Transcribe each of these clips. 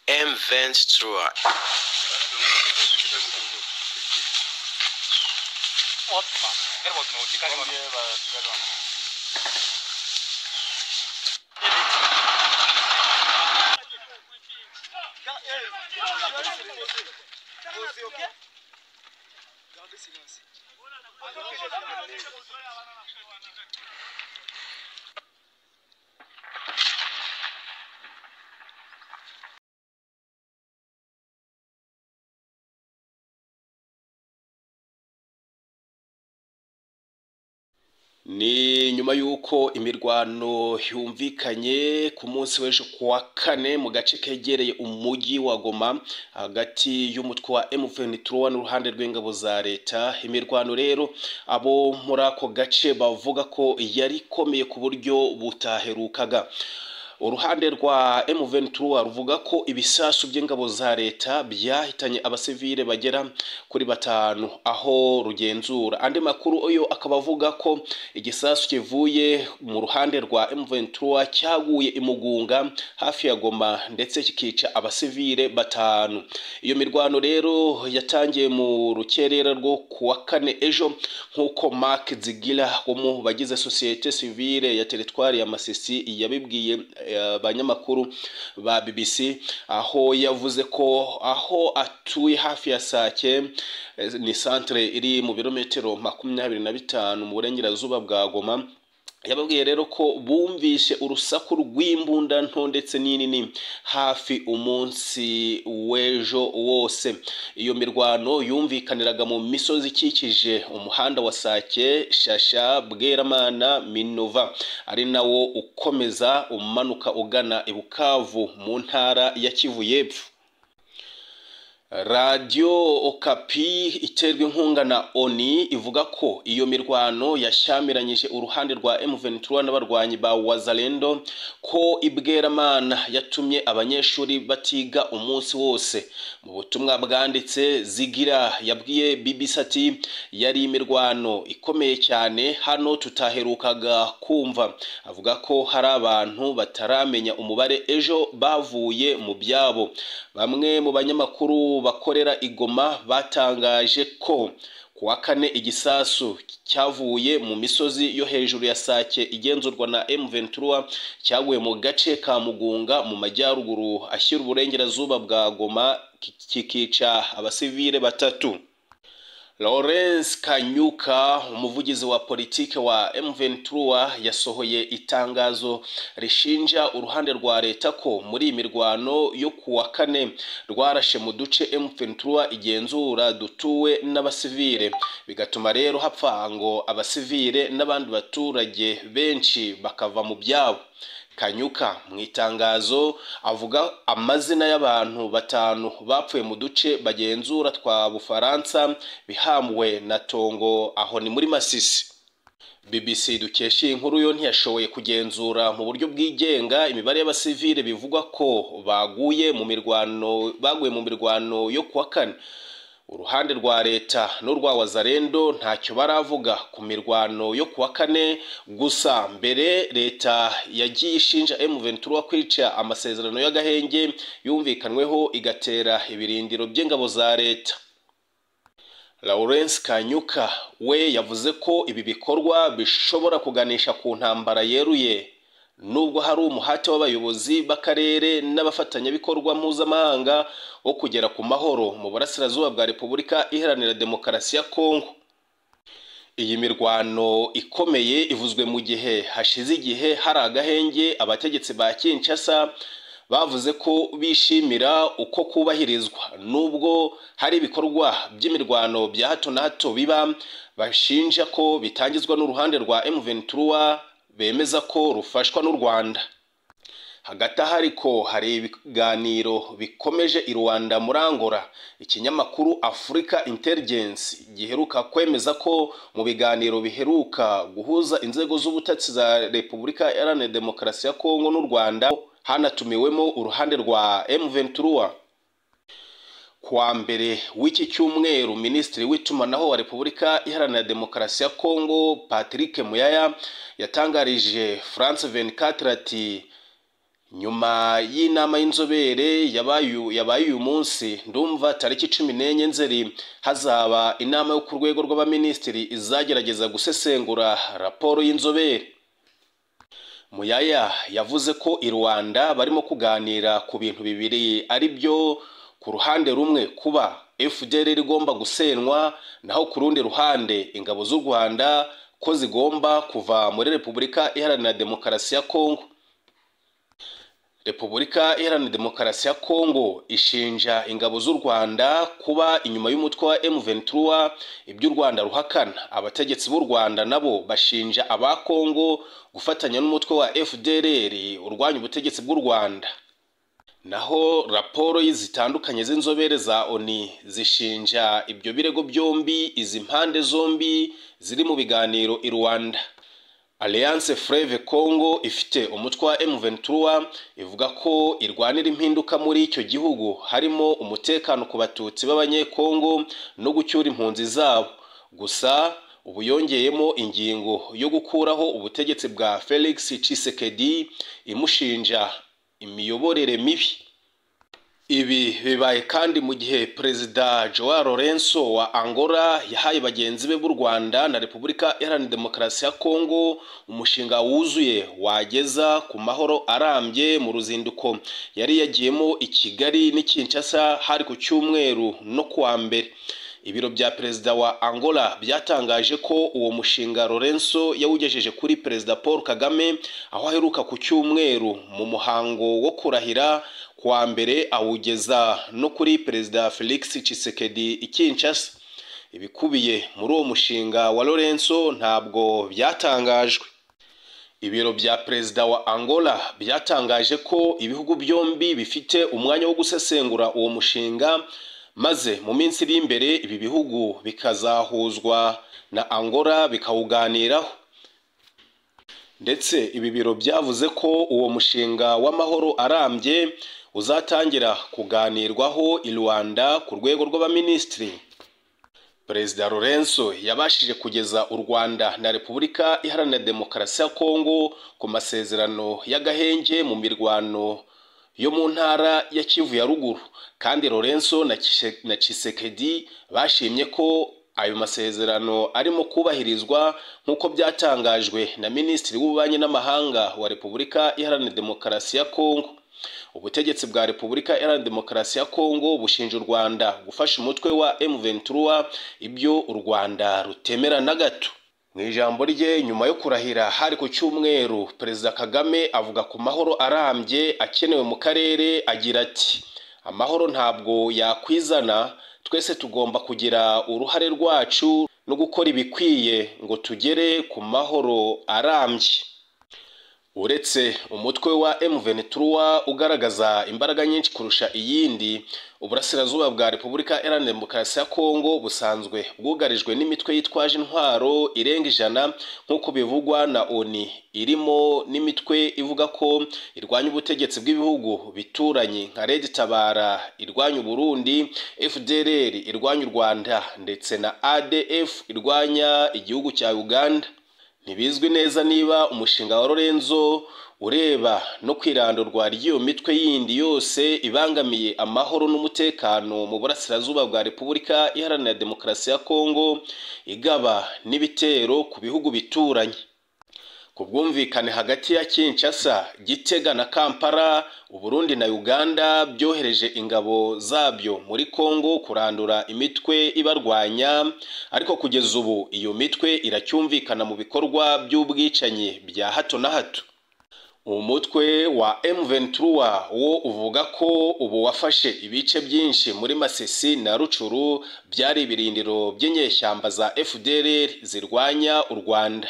M23. Ni nyuma yuko imirwano yumvikanye ku munsi w'ejo kuwa kane mu gace kegereye umujyi wa Goma hagati y'umutwe wa M23 n'uruhande rw'ingabo za leta. Imirwano rero abo muri ako gace bavuga ko yari ikomeye ku buryo butaherukaga. Uruhande rwa M23 ruvuga ko ibisasu by'ingabo za leta byahitanye abasivile bagera kuri 5 aho rugenzura. Andi makuru oyo akaba avuga ko igisasu kivuye mu ruhande rwa M23 cyaguye imugunga hafi ya Goma ndetse kikica abasivile 5. Iyo mirwano rero yatangiye mu rukerera rwo kuwa kane ejo nkuko Mark Zigira wo mu bagize societe civile ya teritwari ya Masisi yabibwiye abanyamakuru ba BBC, aho yavuze ko aho atuye hafi ya Sake ni centre iri mu birometero 25 mu burengerazuba bwa Goma. Yababwiye rero ko bumvishe urusaku rw'imbunda nto ndetse n'inini hafi umunsi w'ejo wose. Iyo mirwano yumvikaniraga mu misozi ikikije umuhanda wa Sake, Shasha, Bweramana, Minova, ari nawo ukomeza umanuka ugana i Bukavu mu ntara ya Kivu y'Epfo. Radio Okapi iterwa inkunga na ONI ivuga ko iyo mirwano yashamiranyije uruhande rwa M23 n'abarwanyi ba Wazalendo, ko Ibweramana yatumye abanyeshuri batiga umunsi wose. Mu butumwa bwanditse, Zigira yabwiye BBC ati yari imirwano ikomeye cyane hano tutaherukaga kumva. Avuga ko hari abantu bataramenya umubare ejo bavuye mu byabo. Bamwe mu banyamakuru bakorera Igoma batangaje ko kuwa kane igisasu cyavuye mu misozi yo hejuru ya Sake igenzurwa na M23 cyaguye mu gace ka Mugunga mu majyaruguru ashyira uburengerazuba bwa Goma kikica abasivile 3. Lawrence Kanyuka, umuvugizi wa politike wa M23, yasohoye itangazo rishinja uruhande rwa leta ko muri imirwano yo kuwa kane rwarashe mu duce M23 igenzura dutuwe n'abasivile, bigatuma rero hapfa ngo abasivile n'abandi baturage benshi bakava mu byabo. Kanyuka mu itangazo avuga amazina y'abantu 5 bapfuye mu duce bagenzura twa Bufaransa, Bihambwe na Tongo, aho ni muri Masisi. BBC dukesha inkuru yo ntiyashoboye kugenzura mu buryo bwigenga imibare y'abasivile bivugwa ko baguye mu mirwano yo kuwa kane. Uruhande rwa leta n'urwa Wazalendo ntacyo baravuga ku mirwano yo kuwa kane, gusa mbere leta yagiye ishinja M23 kwica amasezerano y'agahenge yumvikanweho igatera ibirindiro by'ingabo za leta. Lawrence Kanyuka we yavuze ko ibi bikorwa bishobora kuganisha ku ntambara yeruye, nubwo hari umuhate w'abayobozi b'akarere n'abafatanyabikorwa mpuzamahanga wo kugera ku mahoro mu burasirazuba bwa Repubulika Iharanira Demokarasi ya Kongo. Iyi mirwano ikomeye ivuzwe mu gihe hashize igihe hari agahenge abategetsi ba Kinshasa bavuze ko bishimira uko kubahirizwa, nubwo hari ibikorwa by'imirwano bya hato na hato biba bashinja ko bitangizwa n'uruhande rwa M23 bemeza ko rufashwa n'u Rwanda. Hagati aho ariko hari ibiganiro bikomeje i Rwanda muri Angola. Ikinyamakuru Africa Intelligence giheruka kwemeza ko mu biganiro biheruka guhuza inzego z'ubutatsi za Repubulika Iharanira Demokarasi ya Kongo n'u Rwanda hanatumiwemo uruhande rwa M23. Kuwa mbere w'iki cyumweru Minisitiri w'itumanaho wa Repubulika Iharanira Demokarasi ya Kongo Patrick Muyaya yatangarije France 24 ati nyuma y'inama y'inzobere yabaye uyu munsi ndumva tariki 14 Nzeri hazaba inama yo ku rwego rw'abaminisitiri izagerageza gusesengura raporo y'inzobere. Muyaya yavuze ko i Rwanda barimo kuganira ku bintu bibiri, ari byo ku ruhande rumwe kuba FDLR igomba gusenwa, naho ku rundi ruhande ingabo z'u Rwanda ko zigomba kuva muri Repubulika Iharanira Demokarasi ya Kongo. Repubulika Iharanira Demokarasi ya Kongo ishinja ingabo z'u Rwanda kuba inyuma y'umutwe wa M23, ibyo u Rwanda ruhakana. Abategetsi b'u Rwanda nabo bashinja aba Kongo gufatanya n'umutwe wa FDLR urwanya ubutegetsi bw'u Rwanda. Naho raporo zitandukanye z'inzobere za ONU zishinja ibyo birego byombi izi mpande zombi ziri mu biganiro i Rwanda. Alliance Fleuve Congo ifite umutwe wa M23 ivuga ko irwanira impinduka muri icyo gihugu, harimo umutekano ku batutsi b'abanyekongo no gucyura impunzi zabo. Gusa ubu yongeyemo ingingo yo gukuraho ubutegetsi bwa Felix Tshisekedi imushinja imiyoborere mibi. Ibi bibaye kandi mu gihe Perezida Joao Lourenço wa Angola yahaye bagenzi be b'u Rwanda na Repubulika Iharanira Demokarasi ya Kongo umushinga wuzuye wageza ku mahoro arambye mu ruzinduko yari yagiyemo i Kigali n'i Kinshasa hari ku cyumweru no kuwa mbere. Ibiro bya Perezida wa Angola byatangaje ko uwo mushinga Lourenço yawugejeje kuri Perezida Paul Kagame aho aheruka ku cyumweru mu muhango wo kurahira. Kuwa mbere awugeza no kuri Perezida Felix Tshisekedi i Kinshasa. Ibikubiye muri uwo mushinga wa Lourenço ntabwo byatangajwe. Ibiro bya Perezida wa Angola byatangaje ko ibihugu byombi bifite umwanya wo gusesengura uwo mushinga, maze mu minsi iri imbere ibi bihugu bikazahuzwa na Angola bikawuganiraho. Ndetse ibi biro byavuze ko uwo mushinga w'amahoro arambye uzatangira kuganirwaho i Rwanda ku rwego rw'abaminisitiri. Perezida Lourenço yabashije kugeza u Rwanda na Repubulika Iharanira Demokarasi ya Kongo ku masezerano y'agahenge mu mirwano yo mu ntara ya Kivu ya ruguru, kandi Lourenço na Tshisekedi bashimye ko ayo masezerano arimo kubahirizwa nk'uko byatangajwe na Minisitiri w'Ububanyi n'Amahanga wa Repubulika Iharanira Demokarasi ya Kongo. Ubutegetsi bwa Repubulika Iharanira Demokarasi ya Kongo bushinja u Rwanda gufasha umutwe wa M23, ibyo u Rwanda rutemera na gato. Mu ijambo rye nyuma yo kurahira hari ku cyumweru, Perezida Kagame avuga ku mahoro arambye akenewe mu karere, agira ati amahoro ntabwo yakwizana, twese tugomba kugira uruhare rwacu no gukora ibikwiye ngo tugere ku mahoro arambye. Uretse umutwe wa M23 ugaragaza imbaraga nyinshi kurusha iyindi, uburasirazuba bwa Repubulika Iharanira Demokarasi ya Kongo busanzwe bwugarijwe n'imitwe yitwaje intwaro irenga 100 nk'uko bivugwa na ONU, irimo n'imitwe ivuga ko irwanya ubutegetsi bw'ibihugu bituranye nka Red Tabara irwanya u Burundi, FDLR irwanya u Rwanda ndetse na ADF irwanya igihugu cya Uganda. Ntibizwi neza niba umushinga wa Lourenço ureba no kwirandurwa ry'iyo mitwe yindi yose ibangamiye amahoro n'umutekano mu burasirazuba bwa Repubulika Iharanira Demokarasi ya Kongo, igaba n'ibitero ku bihugu bituranye. Ku bwumvikane hagati ya Kinshasa, Gitega na Kampala, u Burundi na Uganda byohereje ingabo zabyo muri Kongo kurandura imitwe ibarwanya, ariko kugeza ubu iyo mitwe iracyumvikana mu bikorwa by'ubwicanyi bya hato na hato. Umutwe wa M23 wo uvuga ko ubu wafashe ibice byinshi muri Masisi na Rucuru byari ibirindiro by'inyeshyamba za FDLR zirwanya u Rwanda.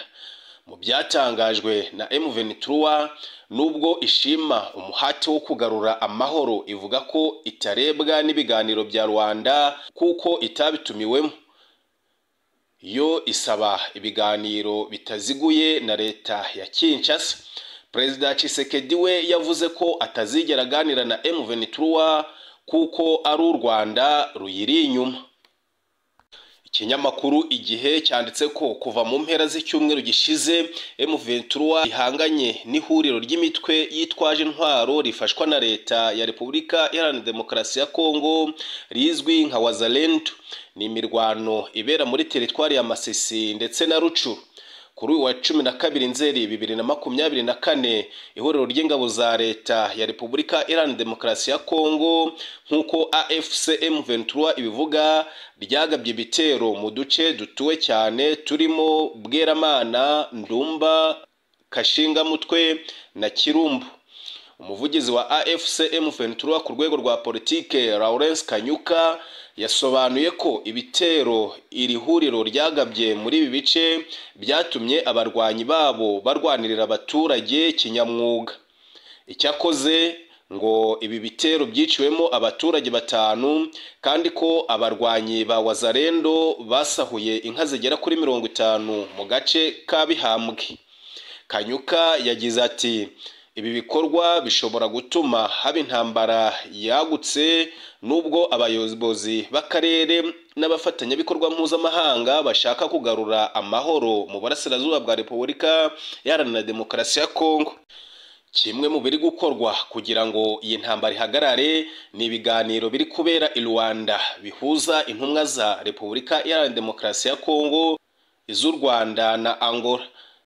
Mu byatangajwe na M23, nubwo ishima umuhati wo kugarura amahoro, ivuga ko itarebwa n'ibiganiro bya Rwanda kuko itabitumiwemo. Yo isaba ibiganiro bitaziguye na leta ya Kinshasa. Perezida Tshisekedi we yavuze ko atazigera aganira na M23 kuko ari u Rwanda ruyiri inyuma. Ikinyamakuru Igihe cyanditse ko kuva mu mpera z'icyumweru gishize M23 ihanganye n'ihuriro ry'imitwe yitwaje intwaro rifashwa na leta ya Repubulika Iharanira Demokarasi ya Kongo rizwi nka Wazalendo. Ni imirwano ibera muri teritwari ya Masisi ndetse na Rucuru. Kuri uyu wa 12 Nzeri 2024 ihuriro ry'ingabo za leta ya Repubulika Iharanira Demokarasi ya Kongo nk'uko AFC M23 ibivuga ryagabye ibitero mu duce dutuwe cyane turimo Bweramana, Ndumba, Kashingamutwe na Kirumbu. Umuvugizi wa AFC M23 ku rwego rwa politike Lawrence Kanyuka yasobanuye ko ibitero iri huriro ryagabye muri ibi bice byatumye abarwanyi babo barwanirira abaturage kinyamwuga. Icyakoze ngo ibi bitero byiciwemo abaturage 5 kandi ko abarwanyi ba Wazalendo basahuye inka zigera kuri 50 mu gace ka Bihambwe. Kanyuka yagize ati ibi bikorwa bishobora gutuma haba intambara yagutse nubwo abayobozi b'akarere n'abafatanyabikorwa mpuzamahanga bashaka kugarura amahoro mu burasirazuba bwa Repubulika Iharanira Demokarasi ya Kongo. Kimwe mu biri gukorwa kugira ngo iyi ntambara ihagarare ni ibiganiro biri kubera i Rwanda bihuza intumwa za Repubulika Iharanira Demokarasi ya Kongo, iz'u Rwanda na Angola.